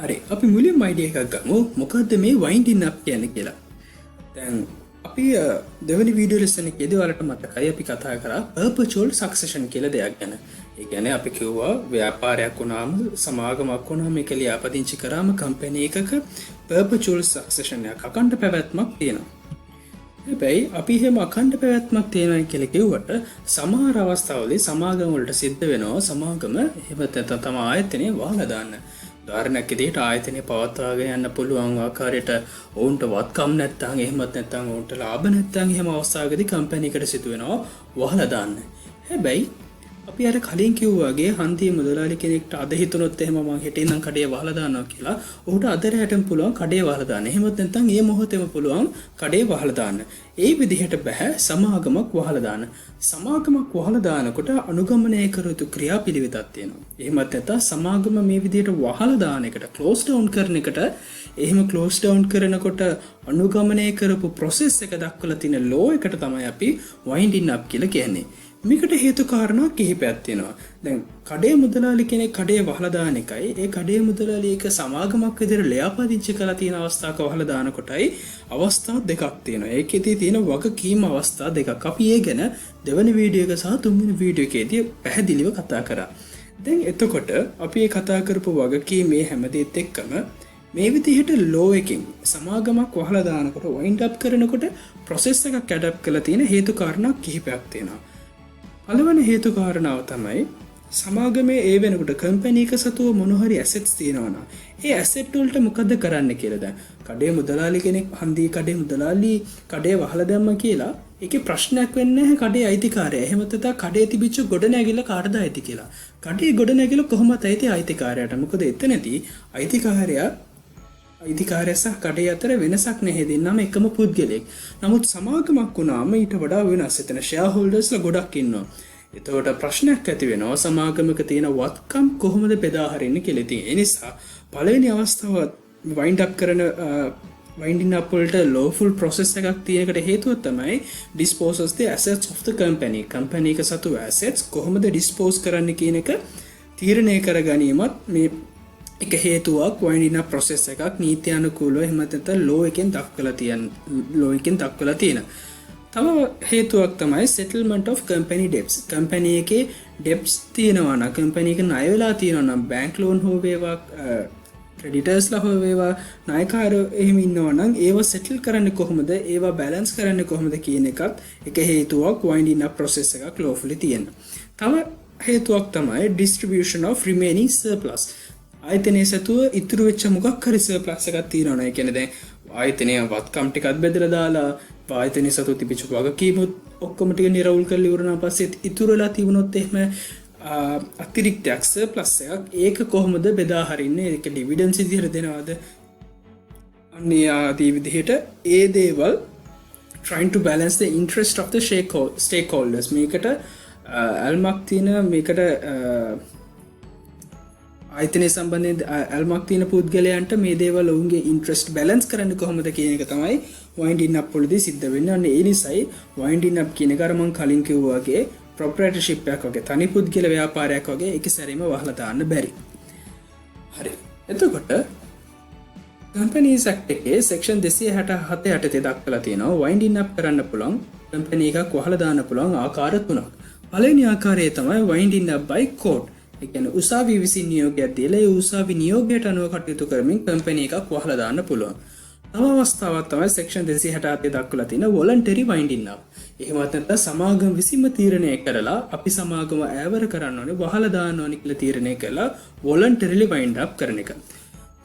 හරි අපි මුලින්ම අයිඩියා එකක් ගමු මොකද්ද මේ වයින්ඩින් අප් කියන්නේ කියලා. දැන් අපි දෙවනි වීඩියෝ ලෙසන් එකේදී ඔයාලට මතකයි අපි කතා කරා perpetual succession කියලා දෙයක් ගැන. ඒ කියන්නේ අපි කිව්වා ව්‍යාපාරයක් වුණාම සමාගමක් වුණාම මේක ලියාපදිංචි කරාම කම්පැනි එකක perpetual succession එකක් අඛණ්ඩ පැවැත්මක් තියෙනවා. හැබැයි අපි එහෙම අඛණ්ඩ පැවැත්මක් තියෙනවා කියලා කිව්වට සමහර අවස්ථාවලදී සමාගම වලට සිද්ධ වෙනවා සමාගම එහෙම නැත්නම් තම ආයතනය වහලා දාන්න. උදාහරණයක් විදිහට ආයතනය පවත්වාගෙන යන්න පුළුවන් ආකාරයට ඔවුන්ට වත්කම් නැත්නම් එහෙමත් නැත්නම් ඔවුන්ට ලාභ නැත්නම් එහෙම අවස්ථාවකදී කම්පැනි එකට සිදු වෙනවා වහලා දාන්න. හැබැයි අපි අර කලින් කිව්වාගේ හන්දිය මුදලාලි කෙනෙක්ට අද හිතුනොත් එහෙම මං හෙටින් නම් කඩේ වහලා දානවා කියලා ඔහුට අදට හැටම පුළුවන් කඩේ වහලා දාන්න. එහෙමත් නැත්නම් ඒ මොහොතේම පුළුවන් කඩේ වහලා දාන්න. ඒ විදිහට බෑ සමාගමක් වහලා දාන්න. සමාගමක් වහලා දානකොට අනුගමනය කර යුතු ක්‍රියාපිළිවෙතක් තියෙනවා. එහෙමත් නැත්නම් සමාගම මේ විදිහට වහලා දාන එකට ක්ලෝස් ඩවුන් කරන එකට එහෙම ක්ලෝස් ඩවුන් කරනකොට අනුගමනය කරපු ප්‍රොසෙස් එක දක්වලා තියෙන ලෝ එකට තමයි අපි වයින්ඩින් අප් කියලා කියන්නේ. මේකට හේතු කාරණා කිහිපයක් තියෙනවා. දැන් කඩේ මුදලාලි කෙනෙක් කඩේ වහලා දාන එකයි ඒ කඩේ මුදලාලි එක සමාගමක් විදිහට ලියාපදිංචි කරලා තියෙන අවස්ථාවක වහලා දාන කොටයි අවස්ථා දෙකක් තියෙනවා. ඒකෙදී තියෙන වගකීම් අවස්ථා දෙකක්. අපි ඒ ගැන දෙවන වීඩියෝ එක සහ තුන්වෙනි වීඩියෝ එකේදී පැහැදිලිව කතා කරා. දැන් එතකොට අපි මේ කතා කරපු වගකීම් මේ හැමදේත් එක්කම මේ විදිහට ලෝ එකකින් සමාගමක් වහලා දානකොට වයින්ඩ් අප් කරනකොට ප්‍රොසෙස් එකක් ඇඩප්ට් කරලා තියෙන හේතු කාරණා කිහිපයක් තියෙනවා. පළවෙනි හේතු කාරණාව තමයි සමාගමේ ඒ වෙනකොට කම්පැනි එක සතුව මොන හරි ඇසෙට්ස් තියෙනවා නම් ඒ ඇසෙට් වලට මොකද කරන්න කියලා. දැන් කඩේ මුදලාලි කෙනෙක් හන්දියේ කඩේ මුදලාලි කඩේ වහලා දැම්ම කියලා ඒකේ ප්‍රශ්නයක් වෙන්නේ නැහැ කඩේ අයිතිකාරය. එහෙම නැත්නම් කඩේ තිබිච්ච ගොඩනැගිල්ල කාටද අයිති කියලා. කඩේ ගොඩනැගිල්ල කොහොමද අයිති අයිතිකාරයාට? මොකද එතනදී අයිතිකාරයා අයිතිකාරය සහ කඩේ අතර වෙනසක් නැහැ දෙන්නම එකම පුද්ගලයෙක්. නමුත් සමාගමක් වුණාම ඊට වඩා වෙනස්. එතන ෂෙයා හෝල්ඩර්ස්ලා ගොඩක් ඉන්නවා. එතකොට ප්‍රශ්නයක් ඇති වෙනවා සමාගමක තියෙන වත්කම් කොහොමද බෙදා හරින්නේ කියලා. ඉතින් ඒ නිසා පළවෙනි අවස්ථාව වයින්ඩ් අප් කරන වයින්ඩින් අප් වලට ලෝෆුල් ප්‍රොසෙස් එකක් තියෙනකට හේතුව තමයි dispose the assets of the company. Company එක සතු assets කොහොමද dispose කරන්න කියන එක තීරණය කර ගැනීමත් මේ එක හේතුවක් වයින්ඩින් අප් ප්‍රොසෙස් එකක් නීත්‍යානුකූලව එහෙම නැත්නම් ලෝ එකෙන් දක්වලා තියෙන. තව හේතුවක් තමයි settlement of company debts. Company එකේ debts තියෙනවා නම් කම්පැනි එක ණය වෙලා තියෙනවා නම් බැංක් ලෝන් හෝ වේවා ක්‍රෙඩිටර්ස්ලා හෝ වේවා ණයකාරයෝ එහෙම ඉන්නවා නම් ඒව සෙටල් කරන්නේ කොහොමද? ඒව බැලන්ස් කරන්නේ කොහොමද කියන එකත් එක හේතුවක් වයින්ඩින් අප් ප්‍රොසෙස් එකක් ලෝෆුලි තියෙන. තව හේතුවක් තමයි distribution of remaining surplus. ආයතනයේ සතුව ඉතුරු වෙච්ච මොකක් හරි සර්ප්ලස් එකක් තියෙනවා නේ. කියන්නේ දැන් ආයතනයේ වත්කම් ටිකක් බෙදලා දාලා ආයතනයේ සතුව තිබිච්ච වගකීම් ඔක්කොම ටික නිරවුල් කරලා ඉවරනා පස්සේ ඉතුරු වෙලා තිබුණොත් එහෙම අතිරික්තයක් සර්ප්ලස් එකක් ඒක කොහොමද බෙදා හරින්නේ? ඒක ඩිවිඩන්ඩ්ස් විදිහට දෙනවද? අන්නේ ආදී විදිහට ඒ දේවල් trying to balance the interest of the stakeholders. මේකට අල්මක් තියෙන මේකට ආයතනයේ සම්බන්ධයෙන් අල්මක් තියෙන පුද්ගලයන්ට මේ දේවල් ඔවුන්ගේ ඉන්ට්‍රස්ට් බැලන්ස් කරන්න කොහොමද කියන එක තමයි වයින්ඩින් අප් වලදී සිද්ධ වෙන්නේ. අන්න ඒ නිසායි වයින්ඩින් අප් කියන එක අර මම කලින් කිව්වා වගේ ප්‍රොප්‍රයිටර්ෂිප් එකක් වගේ තනි පුද්ගල ව්‍යාපාරයක් වගේ එක සැරේම වහලා දාන්න බැරි. හරි. එතකොට කම්පැනිස් ඇක්ට් එකේ සෙක්ෂන් 267 යටතේ දක්වලා තියෙනවා වයින්ඩින් අප් කරන්න පුළුවන් කම්පැනි එකක් වහලා දාන්න පුළුවන් ආකාර තුනක්. පළවෙනි ආකාරය තමයි වයින්ඩින් අප් by court. ඒ කියන්නේ උසාවි විසින් නියෝගයක් දීලා ඒ උසාවි නියෝගයට අනුව කටයුතු කරමින් කම්පැනි එකක් වහලා දාන්න පුළුවන්. තව අවස්ථාවක් තමයි සෙක්ෂන් 267 දක්වලා තියෙන වොලන්ටරි වයින්ඩින් අප්. එහෙමත් නැත්නම් සමාගම විසින්ම තීරණය කරලා අපි සමාගම ඈවර කරන්න ඕනේ වහලා දාන්න ඕනේ කියලා තීරණය කළා වොලන්ටරිලි වයින්ඩ් අප් කරන එක.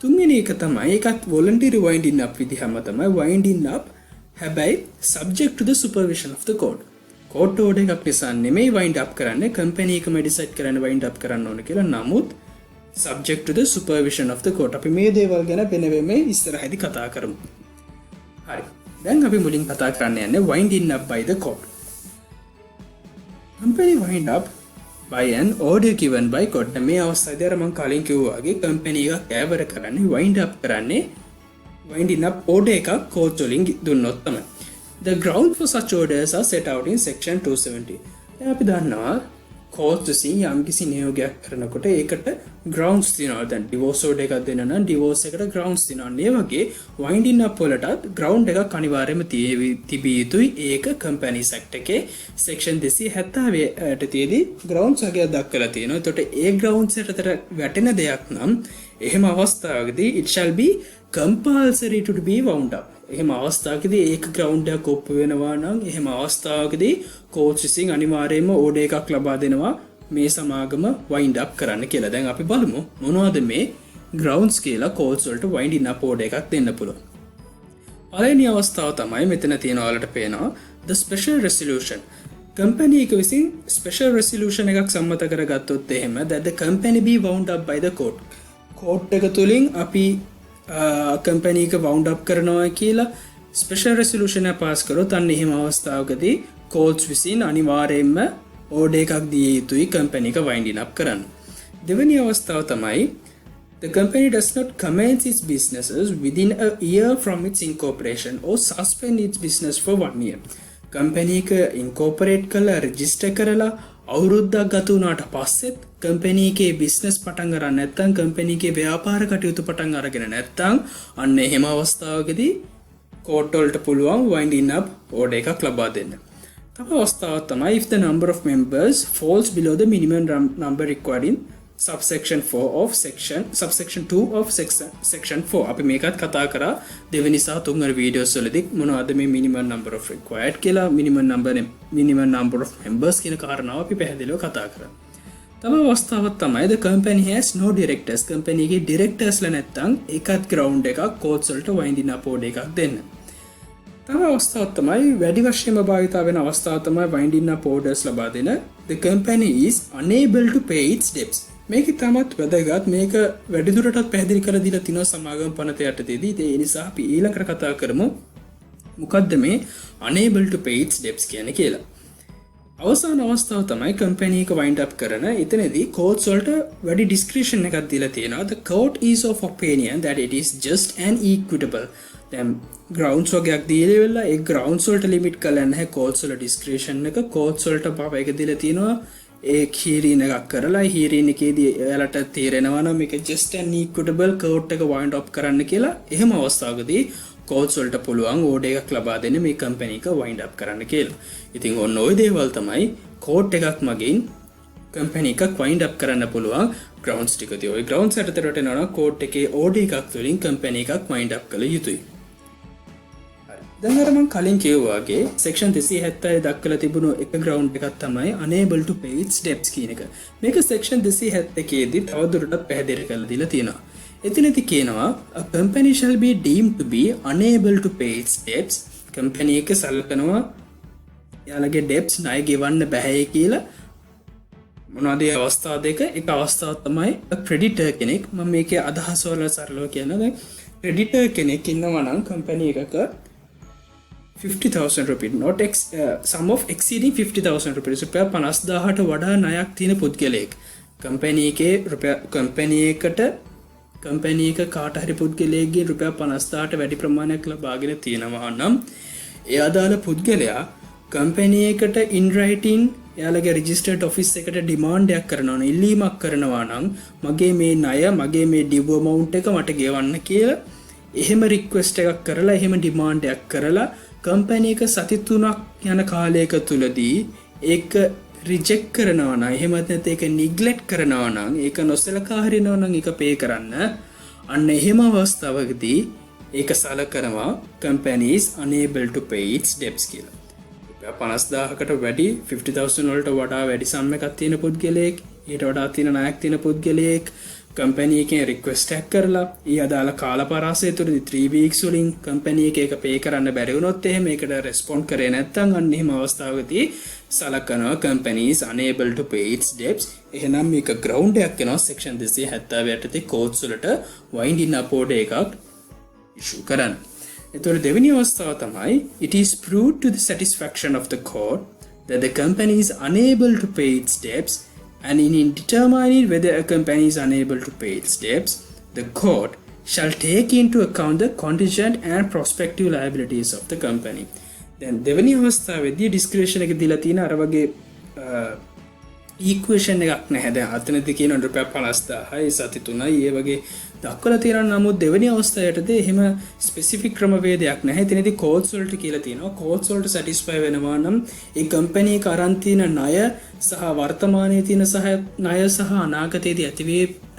තුන්වෙනි එක තමයි ඒකත් වොලන්ටරි වයින්ඩින් අප් විදිහම තමයි වයින්ඩින් අප් හැබැයි subject to the supervision of the court. Coat order එකක් නිසා නෙමෙයි වයින්ඩ් අප් කරන්නේ කම්පැනි එකම ඩිසයිඩ් කරන්න වයින්ඩ් අප් කරන්න ඕනේ කියලා. නමුත් subject to the supervision of the court. අපි මේ දේවල් ගැන වෙනවෙම ඉස්සරහදී කතා කරමු. හරි. දැන් අපි මුලින් කතා කරන්න යන්නේ winding up by the court. Company wind up by an order given by court. මේ අවස්ථාවේදී අර මම කලින් කිව්වා වගේ කම්පැනි එකක් කෑවර කරන්නේ wind up කරන්නේ winding up order එකක් court වලින් දුන්නොත් තමයි. The ground for such orders are set out in section 270. දැන් අපි දන්නවා කෝට් විසින් යම්කිසි නියෝගයක් කරනකොට ඒකට ග්‍රවුන්ඩ්ස් තියෙනවා. දැන් ඩිවෝර්ස් ඕඩර් එකක් දෙන්න නම් ඩිවෝර්ස් එකට ග්‍රවුන්ඩ්ස් තියෙනවා. ඒ වගේ වයින්ඩින් අප් වලටත් ග්‍රවුන්ඩ් එකක් අනිවාර්යයෙන්ම තිබිය යුතුයි. ඒක කම්පැනිස් ඇක්ට් එකේ සෙක්ෂන් 270 යටතේදී ග්‍රවුන්ඩ්ස් වගේ දක්වලා තියෙනවා. එතකොට ඒ ග්‍රවුන්ඩ්ස් එකට වැටෙන දෙයක් නම් එහෙම අවස්ථාවකදී it shall be compulsory to be wound up. එහෙම අවස්ථාවකදී ඒක ග්‍රවුන්ඩ් එකක් ඔප්පු වෙනවා නම් එහෙම අවස්ථාවකදී කෝච් විසින් අනිවාර්යයෙන්ම ඕඩර් එකක් ලබා දෙනවා මේ සමාගම වයින්ඩ් අප් කරන්න කියලා. දැන් අපි බලමු මොනවද මේ ග්‍රවුන්ඩ්ස් කියලා කෝච් වලට වයින්ඩින් අප් ඕඩර් එකක් දෙන්න පුළුවන්. පළවෙනි අවස්ථාව තමයි මෙතන තියෙන ඔයාලට පේනවා the special resolution. කම්පැනි එක විසින් ස්පෙෂල් රෙසොලූෂන් එකක් සම්මත කරගත්තොත් එහෙම that the company be wound up by the court. Coat එක තුලින් අපි කම්පැනි එක වවුන්ඩ් අප් කරනවා කියලා ස්පෙෂල් රෙසොලූෂන් එක පාස් කරොත් අන්න එහෙම අවස්ථාවකදී කෝට්ස් විසින් අනිවාර්යයෙන්ම ඕඩර් එකක් දිය යුතුයි කම්පැනි එක වයින්ඩින් අප් කරන්න. දෙවෙනි අවස්ථාව තමයි the company does not commence its businesses within a year from its incorporation or suspend its business for 1 year. Company එක ඉන්කෝපරේට් කරලා රෙජිස්ටර් කරලා අවුරුද්දක් ගත වුණාට පස්සෙත් කම්පැනි එකේ බිස්නස් පටන් ගන්න නැත්නම් කම්පැනි එකේ ව්‍යාපාර කටයුතු පටන් අරගෙන නැත්නම් අන්න එහෙම අවස්ථාවකදී කෝට් වලට පුළුවන් වයින්ඩින් අප් ඕඩර් එකක් ලබා දෙන්න. තව අවස්ථාවක් තමයි if the number of members falls below the minimum number required in subsection 2 of section 4. අපි මේකත් කතා කරා දෙවෙනි සහ තුන්වෙනි වීඩියෝස් වලදී මොනවද මේ minimum number of required කියලා minimum number of members කියන කාරණාව අපි පැහැදිලිව කතා කරා. තව අවස්ථාවක් තමයි the company has no directors. Company එකේ ඩිරෙක්ටර්ස්ලා නැත්තම් ඒකත් ග්‍රවුන්ඩ් එකක් කෝට්ස් වලට වයින්ඩින් අප් ඕඩර් එකක් දෙන්න. තව අවස්ථාවක් තමයි වැඩි වශයෙන්ම භාවිතා වෙන අවස්ථාව තමයි වයින්ඩින් අප් ඕඩර්ස් ලබා දෙන the company is unable to pay its debts. මේක තමත් වැදගත්. මේක වැඩිදුරටත් පැහැදිලි කරලා දීලා තිනවා සමාගම පනත යටතේදී. ඒ නිසා අපි ඊළඟට කතා කරමු මොකද්ද මේ unable to pay its debts කියන්නේ කියලා. අවසාන අවස්ථාව තමයි කම්පැනි එක වයින්ඩ් අප් කරන. එතනදී කෝට්ස් වලට වැඩි ඩිස්ක්‍රිෂන් එකක් දීලා තියෙනවා. the court is of opinion that it is just and equitable. දැන් ග්‍රවුන්ඩ්ස් වගේක් දීලා වෙලා ඒ ග්‍රවුන්ඩ්ස් වලට ලිමිට් කරලා නැහැ කෝට්ස් වල ඩිස්ක්‍රිෂන් එක. කෝට්ස් වලට පාප එක දීලා තියෙනවා ඒ හීරීන් එකක් කරලා හීරීන් එකේදී එයාලට තීරෙනවා නම් මේක just and equitable කෝට් එක වයින්ඩ් අප් කරන්න කියලා. එහෙම අවස්ථාවකදී කෝට්ස් වලට පුළුවන් ඕඩර් එකක් ලබා දෙන්න මේ කම්පැනි එක වයින්ඩ් අප් කරන්න කියලා. ඉතින් ඔන්න ওই දේවල් තමයි කෝට් එකක් මගින් කම්පැනි එකක් වයින්ඩ් අප් කරන්න පුළුවන් ග්‍රවුන්ඩ්ස් ටික. ඉතින් ওই ග්‍රවුන්ඩ්ස් යටතට එනවා නම් කෝට් එකේ ඕඩර් එකක් තුලින් කම්පැනි එකක් වයින්ඩ් අප් කළ යුතුයි. දැන් අර මම කලින් කිව්වා වගේ සෙක්ෂන් 270 දක්වලා තිබුණු එක ග්‍රවුන්ඩ් එකක් තමයි unable to pay its debts කියන එක. මේක සෙක්ෂන් 271 දී තවදුරටත් පැහැදිලි කරලා දීලා තියෙනවා. එතනදී කියනවා a company shall be deemed to be unable to pay its debts. Company එක සලකනවා යාලගේ debts ණය ගෙවන්න බැහැ කියලා. මොනවද ඒ අවස්ථා දෙක? එක අවස්ථාවක් තමයි creditor කෙනෙක්. මම මේකේ අදහස වල සරලව කියනවා. දැන් creditor කෙනෙක් ඉන්නවා නම් කම්පැනි එකක 50,000 rupees not sum of exceeding 50,000 rupees රුපියල් 50,000ට වඩා ණයක් තියෙන පුද්ගලයෙක් කම්පැනි එකේ කම්පැනි එක කාට හරි පුද්ගලයෙක්ගෙන් රුපියල් 50,000ට වැඩි ප්‍රමාණයක් ලබාගෙන තියෙනවා නම් ඒ අදාළ පුද්ගලයා කම්පැනි එකට in writing එයාලගේ registered office එකට demand එකක් කරනවා නම් ඉල්ලීමක් කරනවා නම් මගේ මේ ණය මගේ මේ due amount එක මට ගෙවන්න කියලා එහෙම request එකක් කරලා එහෙම demand එකක් කරලා කම්පැනි එක සති 3ක් යන කාලයක තුලදී ඒක රිජෙක්ට් කරනවා නම් එහෙම නැත්නම් ඒක නිග්ලෙක්ට් කරනවා නම් ඒක නොසලකා හරිනවා නම් ඒක පේ කරන්න අන්න එහෙම අවස්ථාවකදී ඒක සලකනවා companies unable to pay its debts කියලා. 50,000කට වැඩි 50,000 වලට වඩා වැඩි සම් එකක් තියෙන පුද්ගලයෙක් ඊට වඩා තියෙන ණයක් තියෙන පුද්ගලයෙක් කම්පැනි එකෙන් රික්වෙස්ට් එකක් කරලා ඊ අදාළ කාල පරාසය තුරදී 3 weeks වලින් කම්පැනි එක ඒක පේ කරන්න බැරි වුණොත් එහෙම ඒකට රෙස්පොන්ඩ් කරේ නැත්නම් අන්න එහෙම අවස්ථාවකදී සලකනවා companies unable to pay its debts. එහෙනම් මේක ග්‍රවුන්ඩ් එකක් වෙනවා සෙක්ෂන් 270 යටතේ කෝට්ස් වලට වයින්ඩින් අප් ඕඩර් එකක් ඉෂුව කරන්න. එතකොට දෙවෙනි අවස්ථාව තමයි it is proved to the satisfaction of the court that the company is unable to pay its debts. And in determining whether a company is unable to pay its debts, the court shall take into account the contingent and prospective liabilities of the company. Then දෙවෙනි අවස්ථාවේදී discretion එක දීලා තියෙන අර වගේ ඊක්වේෂන් එකක් නැහැ. දැන් අතනදී කියන රුපියල් 50000යි සති 3යි ඒ වගේ දක්වලා තියෙනවා. නමුත් දෙවෙනි අවස්ථාවේදී එහෙම ස්පෙસિෆික් ක්‍රමවේදයක් නැහැ. එතනදී කෝඩ්ස් වලට කියලා තියෙනවා. කෝඩ්ස් වලට සැටිස්ෆයි වෙනවා නම් ඒ කම්පැනි එක අරන් තියෙන ණය සහ වර්තමානයේ තියෙන ණය සහ අනාගතයේදී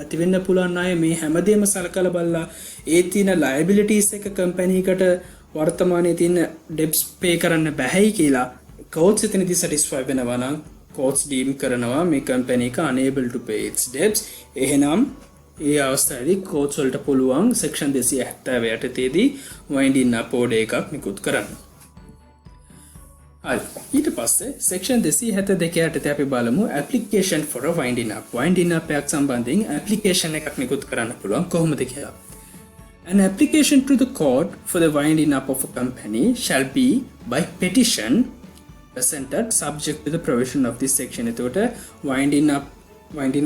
ඇතිවෙන්න පුළුවන් ණය මේ හැමදේම සලකලා බලලා ඒ තියෙන ලයබිලිටිස් එක කම්පැනි එකට වර්තමානයේ තියෙන ඩෙබ්ට්ස් පේ කරන්න බැහැයි කියලා කෝඩ්ස් එතනදී සැටිස්ෆයි වෙනවා නම් කෝඩ්ස් ඩීම් කරනවා මේ කම්පැනි එක unable to pay its debts. එහෙනම් ඒ අවස්ථාවේදී කෝඩ්ස් වලට පුළුවන් සෙක්ෂන් 270 යටතේදී වයින්ඩින් අප් ඕඩර් එකක් නිකුත් කරන්න. හරි. ඊට පස්සේ සෙක්ෂන් 272 යටතේ අපි බලමු application for a winding up. winding up එකක් සම්බන්ධයෙන් application එකක් නිකුත් කරන්න පුළුවන් කොහොමද කියලා. An application to the court for the winding up of a company shall be by petition presented subject to the provision of this section. එතකොට winding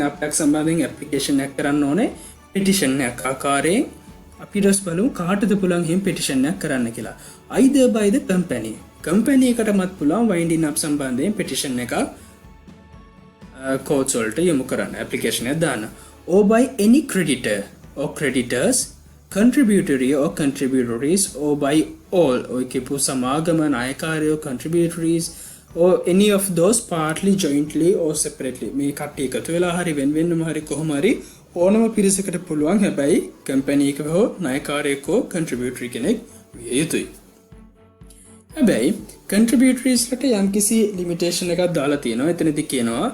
up එකක් සම්බන්ධයෙන් application එකක් කරන්න ඕනේ petition එකක් ආකාරයෙන්. අපි ඊට පස්සේ බලමු කාටද පුළුවන් එහෙම petition එකක් කරන්න කියලා. either by the company එකටමත් පුළුවන් winding up සම්බන්ධයෙන් petition එකක් courts වලට යොමු කරන්න application එක දාන්න. or by any creditor or creditors, contributory or contributories, or by all or කියපු සමාගම නායකාරයෝ contributories or any of those partly, jointly or separately. මේ කට්ටිය එකතු වෙලා හරි වෙන හරි කොහොම හරි ඕනම පිරිසකට පුළුවන්. හැබැයි කම්පැනි එක හෝ නායකාරයෙක් හෝ contributory කෙනෙක් විය යුතුයි. හැබැයි contributories වලට යම්කිසි limitation එකක් දාලා තියෙනවා. එතනදී කියනවා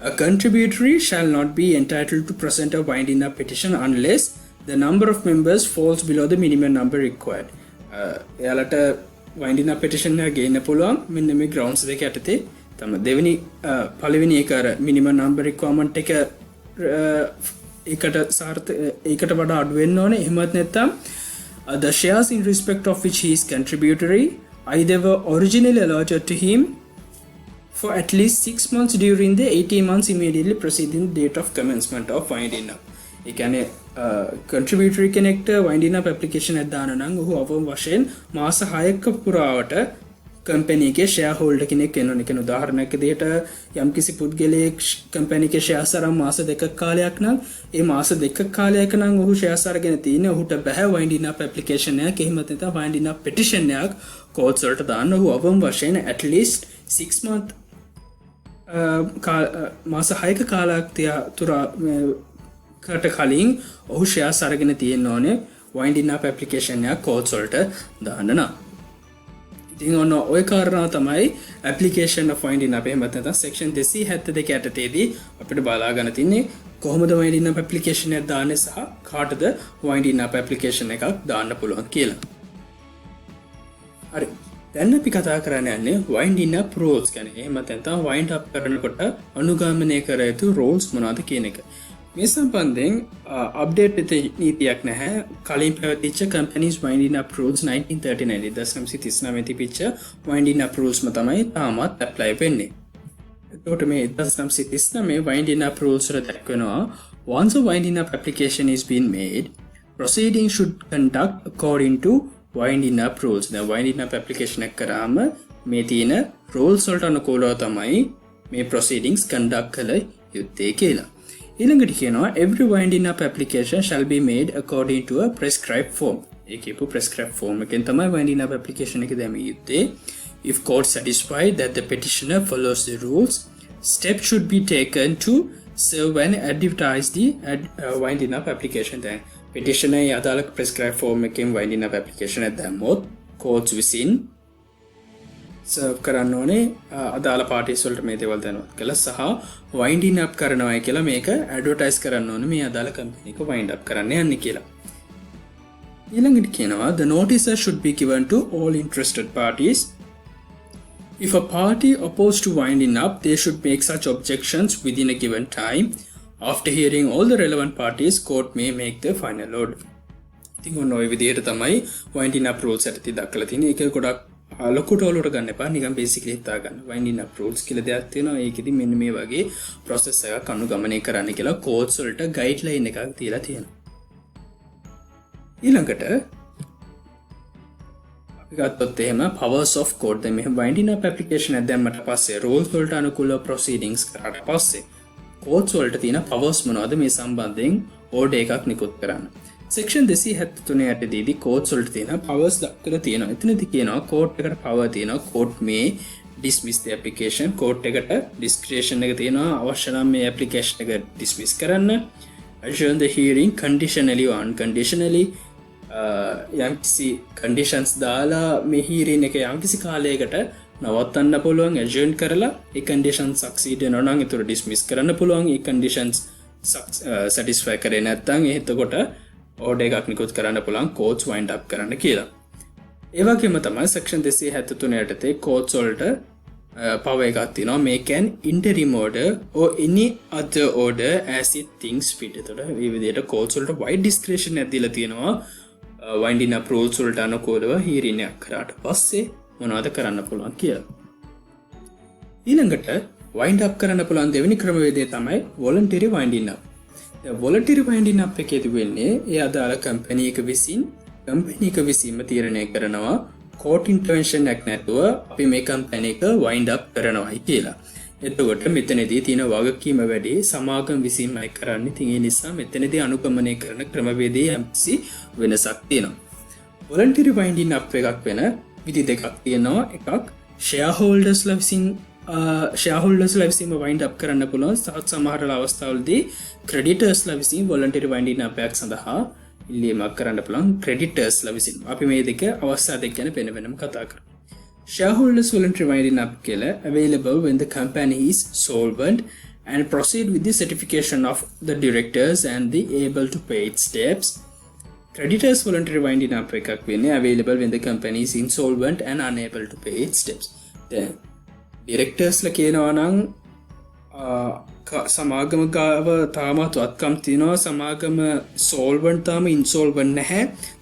a contributory shall not be entitled to present a winding up petition unless the number of members falls below the minimum number required. එයාලට winding up petition එක ගේන්න පුළුවන් මෙන්න මේ grounds දෙක යටතේ තමයි. දෙවෙනි පළවෙනි එක අර minimum number requirement එක ඒකට වඩා අඩු වෙන්න ඕනේ. එහෙමත් නැත්නම් the shares in respect of which he is contributory either were originally allotted to him for at least 6 months during the 18 months immediately preceding the date of commencement of winding up. ඒ කියන්නේ contributory කෙනෙක්ට winding up application එකක් දාන නම් ඔහු අවම වශයෙන් මාස 6ක පුරාවට කම්පැනි එකේ shareholder කෙනෙක් වෙන්න ඕනේ. කියන උදාහරණයක් විදිහට යම්කිසි පුද්ගලයෙක් කම්පැනි එකේ shares අරන් මාස 2ක කාලයක් නම් ඒ මාස 2ක කාලයක නම් ඔහු shares අරගෙන තියෙන ඔහුට බෑ winding up application එකක්. එහෙම නැත්නම් winding up petition එකක් courts වලට දාන්න. ඔහු අවම වශයෙන් at least 6 month මාස 6ක කාලයක් කට කලින් ඔහු shares අරගෙන තියෙන්න ඕනේ winding up application එකක් courts වලට දාන්න නම්. ඉතින් ඔන්න ඔය කාරණා තමයි application of winding up. එහෙම නැත්නම් section 272 යටතේදී අපිට බලා ගන්න තින්නේ කොහොමද winding up application එකක් දාන්නේ සහ කාටද winding up application එකක් දාන්න පුළුවන් කියලා. හරි. දැන් අපි කතා කරන්න යන්නේ winding up rules ගැන. එහෙම නැත්නම් wind up කරනකොට අනුගමනය කර යුතු rules මොනවද කියන එක. මේ සම්බන්ධයෙන් අප්ඩේට් නීතියක් නැහැ. කලින් පැවතිච්ච companies winding up rules 1939 තිබිච්ච winding up rules ම තමයි තාමත් apply වෙන්නේ. එතකොට මේ 1939 winding up rules වල දක්වනවා once a winding up application is being made, proceeding should conduct according to winding up rules. දැන් winding up application එක කරාම මේ තියෙන rules වලට අනුකූලව තමයි මේ proceedings conduct කළ යුත්තේ කියලා. ඊළඟට කියනවා every winding up application shall be made according to a prescribed form. ඒ කියපු prescribed form එකෙන් තමයි winding up application එක දැමිය යුත්තේ. If court satisfied that the petitioner follows the rules, steps should be taken to serve and advertise the winding up application. දැන් petitioner අදාළ prescribed form එකෙන් winding up application එක දැම්මොත් courts විසින් serve කරන්න ඕනේ අදාළ පාටිස් වලට මේ දේවල් දැනුවත් කළා සහ winding up කරනවා කියලා මේක ඇඩ්වර්ටයිස් කරන්න ඕනේ මේ අදාළ කම්පැනි එක wind up කරන්න යන්නේ කියලා. ඊළඟට කියනවා the notices should be given to all interested parties. If a party opposed to winding up, they should make such objections within a given time. After hearing all the relevant parties, court may make the final order. ඉතින් ඔන්න ඔය විදිහට තමයි winding up rules යටතේ දක්වලා තියෙන්නේ. ඒක ගොඩක් ලොකුට ඔලුවට ගන්න එපා. නිකන් බේසිකලි හිතා ගන්න. winding up rules කියලා දෙයක් තියෙනවා. ඒකෙදි මෙන්න මේ වගේ process එකක් අනුගමනය කරන්න කියලා courts වලට guideline එකක් තියලා තියෙනවා. ඊළඟට අපි ගත්තොත් එහෙම powers of court. දැන් මේ winding up application එක දැම්මට පස්සේ rules වලට අනුකූලව proceedings කරාට පස්සේ කෝට්ස් වලට තියෙන පවර්ස් මොනවද මේ සම්බන්ධයෙන් ඕඩර් එකක් නිකුත් කරන්න. සෙක්ෂන් 273 යටතේදී කෝට්ස් වලට තියෙන පවර්ස් දක්වලා තියෙනවා. එතනදී කියනවා කෝට් එකට පවර් තියෙනවා. කෝට් මේ dismiss the application. කෝට් එකට discretion එක තියෙනවා. අවශ්‍ය නම් මේ application එක dismiss කරන්න. adjourn the hearing conditionally or unconditionally. යම්කිසි conditions දාලා මේ hearing එක යම්කිසි කාලයකට නවත්තන්න පුළුවන්. adjourn කරලා ඒ conditions succeed වෙනවා නම් ඒතර dismiss කරන්න පුළුවන්. ඒ conditions satisfy කරේ නැත්නම් එතකොට order එකක් නිකුත් කරන්න පුළුවන් courts wind up කරන්න කියලා. ඒ වගේම තමයි section 273 යටතේ courts වලට power එකක් තියෙනවා. make an interim order or any other order as it thinks fit. එතකොට මේ විදිහට courts වලට wide discretion එකක් දීලා තියෙනවා. winding up rules වලට අනුකූලව hearing එකක් කරාට පස්සේ මොනවද කරන්න පුළුවන් කියලා. ඊළඟට wind up කරන්න පුළුවන් දෙවෙනි ක්‍රමවේදය තමයි voluntary winding up. voluntary winding up එකේදී වෙන්නේ ඒ අදාළ කම්පැනි එක විසින්ම තීරණය කරනවා court intervention එකක් නැතුව අපි මේ කම්පැනි එක wind up කරනවායි කියලා. එතකොට මෙතනදී තියෙන වගකීම වැඩි සමාගම විසින්මයි කරන්නේ. ඉතින් ඒ නිසා මෙතනදී අනුගමනය කරන ක්‍රමවේදයේ යම්කිසි වෙනසක් තියෙනවා. voluntary winding up එකක් වෙන විදි දෙකක් තියෙනවා. එකක් shareholdersලා විසින්ම wind up කරන්න පුළුවන්. සමහර අවස්ථාවලදී creditorsලා විසින් voluntary winding up එකක් සඳහා ඉල්ලීමක් කරන්න පුළුවන් creditorsලා විසින්. අපි මේ දෙක අවස්ථා දෙක ගැන වෙනම කතා කරමු. Shareholders voluntary winding up කියලා available when the company is solvent and proceed with the certification of the directors and the able to pay its debts. Creditors voluntary winding up එකක් වෙන්නේ available when the company is insolvent and unable to pay its debts. Then directorsලා කියනවා නම් සමාගම ගාව තාමත් වත්කම් තියෙනවා. සමාගම solvent තාම insolvent නැහැ.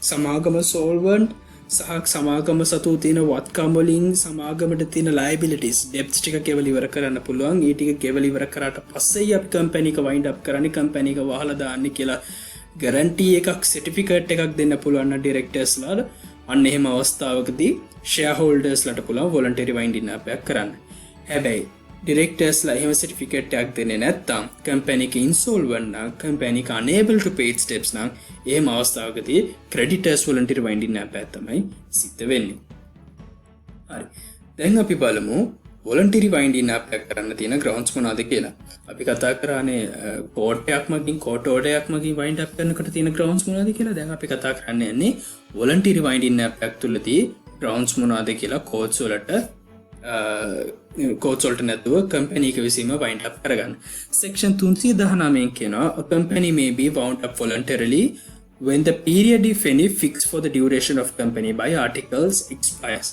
සමාගම solvent සහ සමාගම සතු තියෙන වත්කම් වලින් සමාගමට තියෙන liabilities debts ටික කෙවල ඉවර කරන්න පුළුවන්. ඒ ටික කෙවල ඉවර කරාට පස්සේ අපි කම්පැනි එක wind up කරන්නේ කම්පැනි එක වහලා දාන්නේ කියලා guarantee එකක් certificate එකක් දෙන්න පුළුවන් directors ලාට. අන්න එහෙම අවස්ථාවකදී shareholders ලාට පුළුවන් voluntary winding up එකක් කරන්න. හැබැයි directors ලා එහෙම certificate එකක් දෙන්නේ නැත්නම් කම්පැනි එක insolvent නම් කම්පැනි එක unable to pay its debts නම් එහෙම අවස්ථාවකදී creditors voluntary winding up එක තමයි සිද්ධ වෙන්නේ. හරි. දැන් අපි බලමු voluntary winding up එක කරන්න තියෙන grounds මොනවද කියලා. අපි කතා කරානේ court එකක් මගින් court order එකක් මගින් wind up කරනකොට තියෙන grounds මොනවද කියලා. දැන් අපි කතා කරන්න යන්නේ voluntary winding up එකක් තුලදී grounds මොනවද කියලා courts වලට courts වලට නැතුව company එක විසින්ම wind up කරගන්න. section 319 කියනවා a company may be wound up voluntarily when the period if any fixed for the duration of company by articles expires.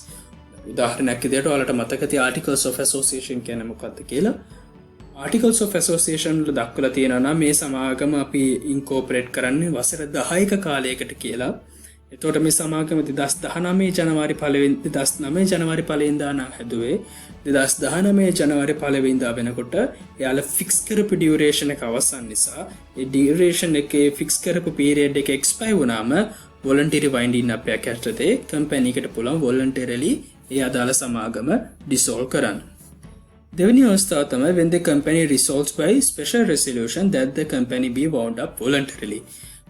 උදාහරණයක් විදිහට ඔයාලට මතක තිය articles of association කියන්නේ මොකක්ද කියලා. articles of association වල දක්වලා තියෙනවා නම් මේ සමාගම අපි incorporate කරන්නේ වසර 10ක කාලයකට කියලා. එතකොට මේ සමාගම 2019 ජනවාරි 1 වෙනිදා නම් හැදුවේ 2019 ජනවාරි 1 වෙනිදා වෙනකොට එයාලා ෆික්ස් කරපු ඩියුරේෂන් එක අවසන් නිසා ඒ ඩියුරේෂන් එකේ ෆික්ස් කරපු පීරියඩ් එක එක්ස්පයර් වුණාම voluntary winding up එකක් ඇතුළතේ කම්පැනි එකට පුළුවන් voluntarily ඒ අදාළ සමාගම dissolve කරන්න. දෙවෙනි අවස්ථාව තමයි when the company resolves by special resolution that the company be wound up voluntarily.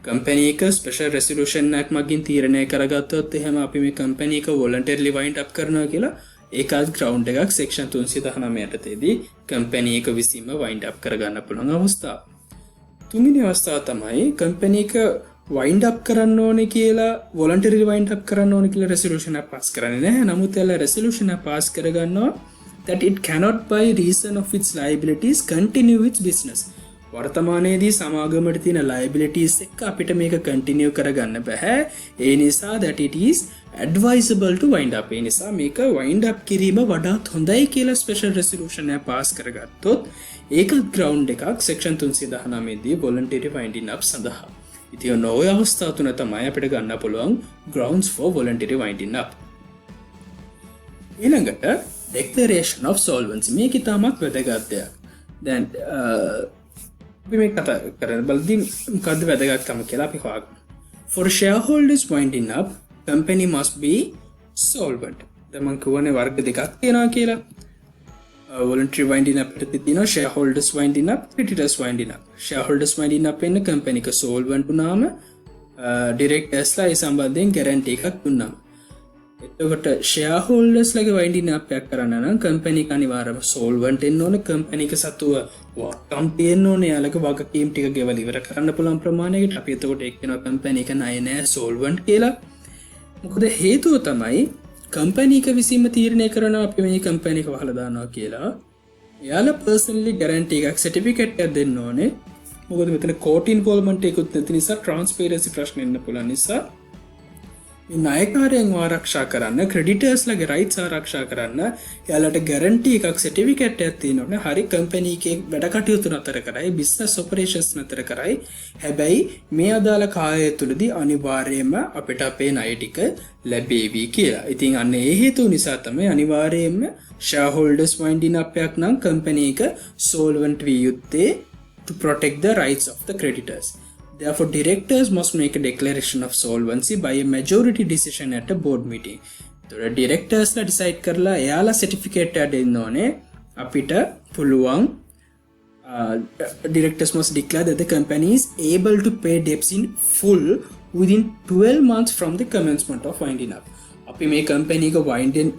Company එක ස්පෙෂල් රෙසොලූෂන් එකක් මගින් තීරණය කරගත්තොත් එහෙම අපි මේ කම්පැනි එක voluntarily wind up කරනවා කියලා ඒකත් ground එකක් section 319 යටතේදී කම්පැනි එක විසින්ම wind up කරගන්න පුළුවන් අවස්ථාව. තුන්වෙනි අවස්ථාව තමයි කම්පැනි එක wind up කරන්න ඕනේ කියලා voluntarily wind up කරන්න ඕනේ කියලා resolution එක pass කරන්නේ නැහැ. නමුත් එයාලා resolution එක pass කරගන්නවා that it cannot by reason of its liabilities continue its business. වර්තමානයේදී සමාගමට තියෙන liabilities එක අපිට මේක continue කරගන්න බෑ. ඒ නිසා that it is advisable to wind up. ඒ නිසා මේක wind up කිරීම වඩාත් හොඳයි කියලා special resolution එක pass කරගත්තොත් ඒකත් ground එකක් section 319 දී voluntary winding up සඳහා. ඉතින් ඔය අවස්ථා තුන තමයි අපිට ගන්න පුළුවන් grounds for voluntary winding up. ඊළඟට declaration of solvency. මේක ඉතාමත් වැදගත් දෙයක්. දැන් අපි මේ කතා කරන බලද්දී මොකද්ද වැදගත්කම කියලා අපි හොයාගමු. For shareholders winding up, company must be solvent. දැන් මම කියවනේ වර්ග දෙකක් තියෙනවා කියලා. voluntary winding up එකට තියෙනවා shareholders winding up, creditors winding up. shareholders winding up වෙන company එක solvent වුණාම directorsලා ඒ සම්බන්ධයෙන් guarantee එකක් දුන්නාම එතකොට shareholders ලගේ winding up එකක් කරන්න නම් company එක අනිවාර්යයෙන්ම solvent වෙන්න ඕනේ, company එක සතුව වක්කම් තියෙන්න ඕනේ, යාලගේ වගකීම් ටික ගෙවලා ඉවර කරන්න පුළුවන් ප්‍රමාණයකට. අපි එතකොට එක්කෙනා company එක ණය නෑ solvent කියලා. මොකද හේතුව තමයි company එක විසින්ම තීරණය කරනවා අපි මේ company එක වහලා දානවා කියලා. එයාලා personally guarantee එකක් certificate එකක් දෙන්න ඕනේ. මොකද මෙතන court involvement එකකුත් නැති නිසා transparency ප්‍රශ්න එන්න පුළුවන් නිසා නායකාරයන් ආරක්ෂා කරන්න, creditors ලගේ rights ආරක්ෂා කරන්න එයාලට guarantee එකක් certificate එකක් තියෙනවනේ. හරි company එකේ වැඩ කටයුතු නතර කරයි, business operations නතර කරයි. හැබැයි මේ අදාළ කාලය තුලදී අනිවාර්යයෙන්ම අපිට අපේ ණය ටික ලැබෙවි කියලා. ඉතින් අන්න ඒ හේතුව නිසා තමයි අනිවාර්යයෙන්ම shareholders winding up එකක් නම් company එක solvent විය යුත්තේ to protect the rights of the creditors. Therefore, directors must make a declaration of solvency by a majority decision at a board meeting. So, directors la decide karla එයාලා certificate එක දෙන්න ඕනේ. අපිට පුළුවන් directors must declare that the company is able to pay debts in full within 12 months from the commencement of winding up. අපි මේ company එක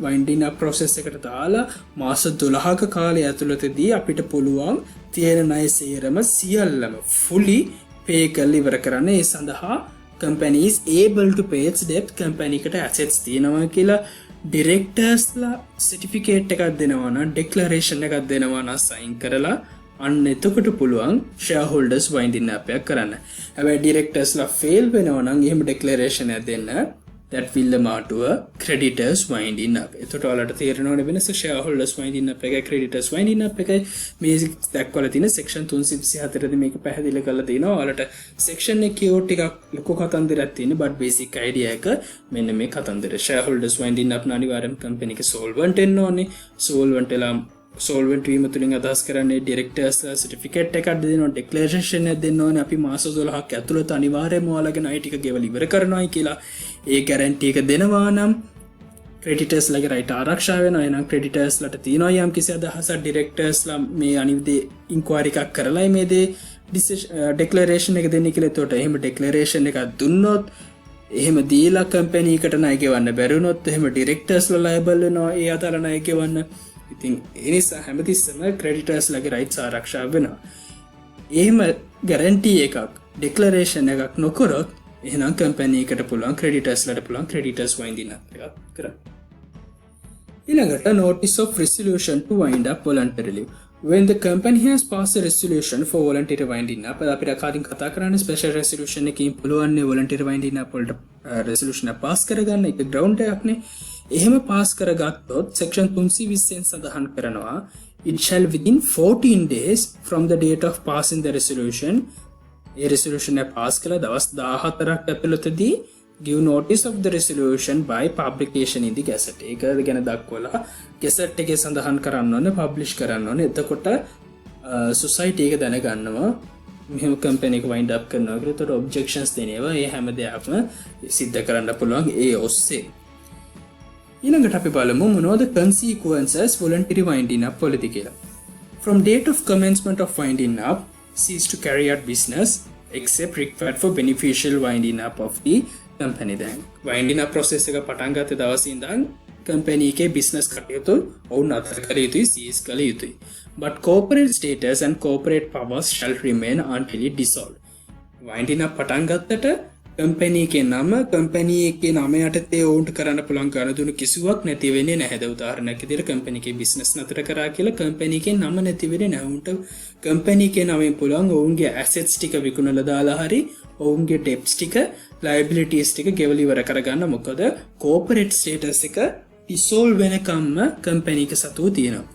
winding up process එකට දාලා මාස 12ක කාලය ඇතුළතදී අපිට පුළුවන් තියෙන ණය සේරම සියල්ලම fully pay කරලා ඉවර කරන්න. ඒ සඳහා company is able to pay its debt, company එකට assets තියෙනවා කියලා directorsලා certificate එකක් දෙනවා නම්, declaration එකක් දෙනවා නම් sign කරලා අන්න එතකොට පුළුවන් shareholders winding up එකක් කරන්න. හැබැයි directorsලා fail වෙනවා නම් එහෙම declaration එකක් දෙන්න, that will amount to a creditors winding up. එතකොට ඔයාලට තේරෙනවනේ වෙනස shareholders winding up එකයි creditors winding up එකයි. මේ දක්වලා තියෙන section 324 දී මේක පැහැදිලි කරලා තියෙනවා. ඔයාලට section එකේ කියෝ ටිකක් ලොකු කතන්දරයක් තියෙන but basic idea එක මෙන්න මේ කතන්දර. shareholders winding up අනිවාර්යයෙන්ම company එක solvent වෙන්න ඕනේ. solvent වෙලා solvent වීම තුලින් අදහස් කරන්නේ directors certificate එකක් දෙනවා, declaration එකක් දෙන්න ඕනේ. අපි මාස 12ක් ඇතුළත අනිවාර්යයෙන්ම ඔයාලගේ ණය ටික ගෙවලා ඉවර කරනවායි කියලා. ඒ guarantee එක දෙනවා නම් creditors ලගේ right ආරක්ෂා වෙනවා. එහෙනම් creditors ලට තියෙනවා යම් කිසි අදහසක් directors ලා මේ අනිවිදේ inquiry එකක් කරලා මේ දේ declaration එක දෙන්න කියලා. එතකොට එහෙම declaration එකක් දුන්නොත්, එහෙම දීලා company එකට ණය ගෙවන්න බැරි වුණොත් එහෙම directors ලා liable වෙනවා ඒ අතර ණය ගෙවන්න. ඉතින් ඒ නිසා හැමතිස්සෙම creditors ලගේ rights ආරක්ෂා වෙනවා. එහෙම guarantee එකක් declaration එකක් නොකරොත් එහෙනම් company එකට පුළුවන් creditors ලට පුළුවන් creditors winding up එකක් කරන්න. ඊළඟට notice of resolution to wind up voluntarily. When the company has passed a resolution for voluntary winding up, අපිට කලින් කතා කරන්නේ special resolution එකකින් පුළුවන් නේ voluntary winding up වලට resolution එක pass කරගන්න. ඒක ground එකක් නේ. එහෙම pass කරගත්තොත් section 320 සඳහන් කරනවා it shall within 14 days from the date of passing the resolution, A resolution එක pass කළා දවස් 14ක් ඇතුළතදී give notice of the resolution by publication in the gazette. ඒක ගැන දක්වලා gazette එකේ සඳහන් කරන්න ඕනේ, publish කරන්න ඕනේ. එතකොට society එක දැනගන්නවා මෙහෙම company එක wind up කරනවා කියලා. ඒතකොට objections දෙනවා. ඒ හැම දෙයක්ම සිද්ධ කරන්න පුළුවන් ඒ ඔස්සේ. ඊළඟට අපි බලමු මොනවද consequences voluntary winding up වලදී කියලා. From date of commencement of winding up, cease to carry out business except required for beneficial winding up of the company. දැන් winding up process එක පටන් ගත්ත දවසේ ඉඳන් company එකේ business කටයුතු වුණ අතර කළ යුතුයි, cease කළ යුතුයි. But corporate status and corporate powers shall remain until it dissolved. winding up පටන් ගත්තට company එකේ නම, company එකේ නම යටතේ වුන්ට කරන්න පුළුවන් ගනුදෙනු කිසිවක් නැති වෙන්නේ නැහැ. උදාහරණයක් විදිහට company එකේ business නතර කරා කියලා company එකේ නම නැති වෙන්නේ නැහැ. උන්ට company එකේ නමෙන් පුළුවන් ඔවුන්ගේ assets ටික විකුණලා දාලා හරි ඔවුන්ගේ debts ටික, liabilities ටික ගෙවලා ඉවර කරගන්න. මොකද corporate status එක dissolve වෙනකම්ම company එක සතුව තියෙනවා.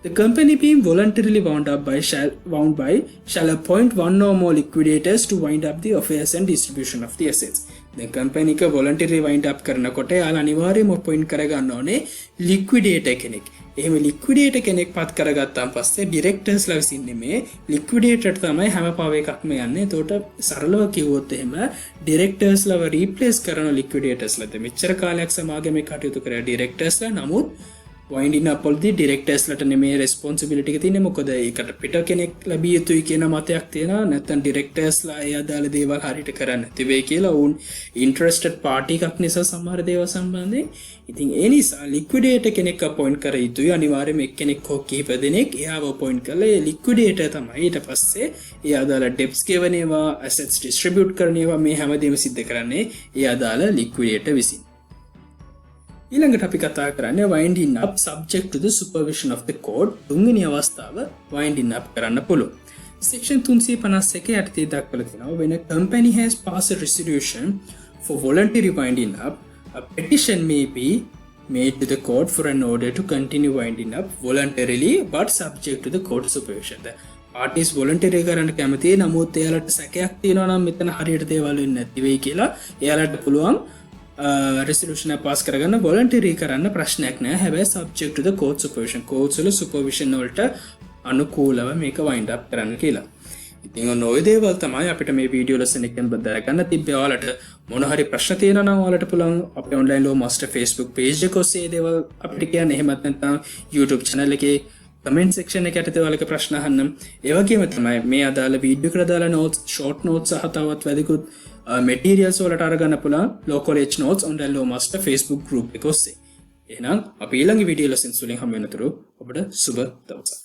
The company being voluntarily wound by shall appoint one or more liquidators to wind up the affairs and distribution of the assets. The company එක voluntary wind up කරනකොට යාලා අනිවාර්යයෙන්ම appoint කරගන්න ඕනේ liquidator කෙනෙක්. එහෙම liquidator කෙනෙක් පත් කරගත්තාන් පස්සේ directors ලා විසින් නෙමේ liquidator තමයි හැම පව එකක්ම යන්නේ. එතකොට සරලව කිව්වොත් එහෙම directors ලාව replace කරන liquidators ලාද මෙච්චර කාලයක් සමාගමේ කටයුතු කරලා directors ලා නමුත් වයින්ඩින් අපොල්දි ඩිරෙක්ටර්ස්ලට නෙමේ රෙස්පොන්සිබිලිටි එක තියෙන්නේ මොකද ඒකට පිට කෙනෙක් ලැබිය යුතුයි කියන මතයක් තියෙනවා නැත්නම් ඩිරෙක්ටර්ස්ලා ඒ අදාළ දේවල් හරියට කරන්න නැති වෙයි කියලා වුන් ඉන්ටරෙස්ටඩ් පාටි එකක් නිසා සමහර දේවල් සම්බන්ධයෙන් ඉතින් ඒ නිසා ලික්විඩේටර් කෙනෙක් අපොයින්ට් කර යුතුයි අනිවාර්යයෙන්ම එක්කෙනෙක් හෝ කීප දෙනෙක් එයාව අපොයින්ට් කරලා ඒ ලික්විඩේටර් තමයි ඊට පස්සේ ඒ අදාළ ඩෙබ්ස් ගෙවනේවා ඇසෙට්ස් ඩිස්ට්‍රිබියුට් කරනේවා මේ හැමදේම සිද්ධ කරන්නේ ඒ අදාළ ලික්විඩේටර් විසින් ඊළඟට අපි කතා කරන්නේ winding up subject to the supervision of the court තුන්වෙනි අවස්ථාව winding up කරන්න පුළුවන්. Section 351 යටතේ දක්වලා තියෙනවා when a company has passed a resolution for voluntary winding up a petition may be made to the court for an order to continue winding up voluntarily but subject to the court supervision. The parties voluntary කරන්න කැමති නමුත් එයාලට සැකයක් තියෙනවා නම් මෙතන හරියට දේවල් වෙන්නේ නැති වෙයි කියලා එයාලට පුළුවන් resolution pass කරගන්න voluntary කරන්න ප්‍රශ්නයක් නෑ හැබැයි subject to the court supervision courts වල supervision වලට අනුකූලව මේක wind up කරන්න කියලා. ඉතින් ඔන්න ඔය දේවල් තමයි අපිට මේ වීඩියෝ ලෙසන් එකෙන් බදලා ගන්න තිබ්බේ. ඔයාලට මොන හරි ප්‍රශ්න තියෙනවා නම් ඔයාලට පුළුවන් අපේ online law master Facebook page එක ඔස්සේ දේවල් අපිට කියන්න. එහෙමත් නැත්නම් YouTube channel එකේ comment section එක යටතේ ඔයාලගේ ප්‍රශ්න අහන්න. ඒ වගේම තමයි මේ අදාළ වීඩියෝ එකට දාලා notes short notes සහ තවත් වැදගත් materials වලට අරගන්න පුළුවන් law college notes online law master Facebook group එක ඔස්සේ. එහෙනම් අපි ඊළඟ වීඩියෝ ලෙසන්ස් වලින් හමු වෙනතුරු ඔබට සුබ දවසක්.